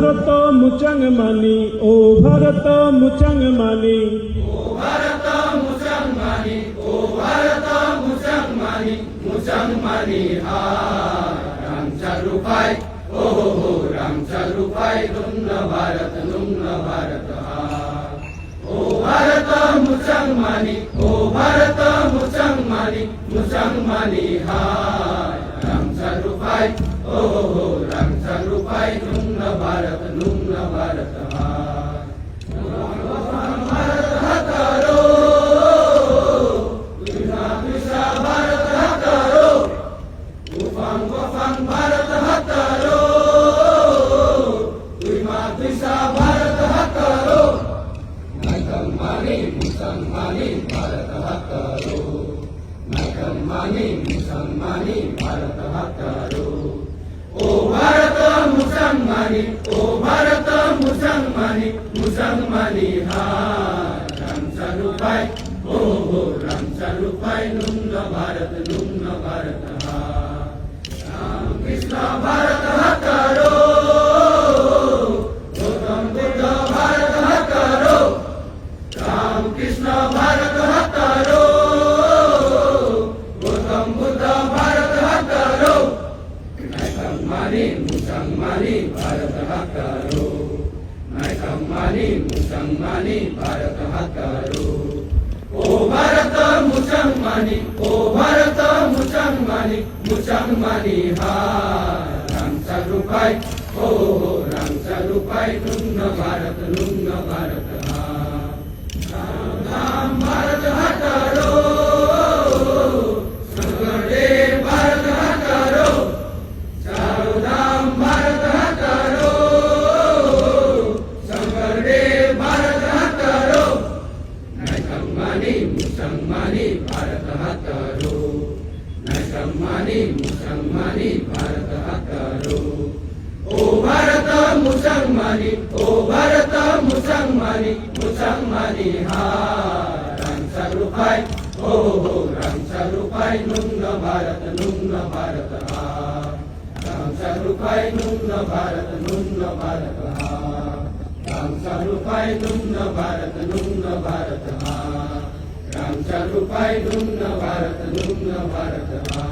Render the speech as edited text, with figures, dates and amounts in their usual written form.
भारत मुचंग मानी ओ भारत मुचंग मानी ओ भारत मुचंग मानी ओ भारत मुचंग मानी मुचंग मानी हा रामचा रूपाय ओ हो रामचा रूपाय नुंग भारत हा ओ भारत मुचंग मानी ओ भारत मुचंग मानी हा रामचा रूपाय ओ हो रामचा रूपाय नुंग भारत हा भारत हकारो तुझा भारत हकारो उफांग भारत हकारो तुझा भारत हकारो नायकं मानी भारत हकारो नायकं मानी भारत हकारो ओ भारत मुसलमानी ओ भारत मुसलमानी हा रामचा रूपाय ओ हो रामचा रूपाय नुंग भारत हा राम कृष्ण भारत हकारो गौतम बुद्ध भारत हकारो राम कृष्ण भारत हकारो गौतम बुद्ध भारत हकारो नायकं मानी भारत हकारो नायकं मानी भारत हकारो ओ भारत मुसलमानी ओ भारत मुसलमानी हा रामचा रूपाय ओ हो रामचा रूपाय नुंग भारत हा राम भारत हकारो सगळे भारत हकारो चारो धाम भारत हकारो सगळे भारत हकारो नायकं मानी भारत हकारो नायकं मानी भारत हकारो ओ भारत मुसलमानी ओ भारत मुसलमानी हा रामचा रूपाय ओ हो रामचा रूपाय नुंग भारत हा रामचा रूपाय नुंग भारत हा रामचा रूपाय नुंग भारत हा रामचा रूपाय नुंग भारत हा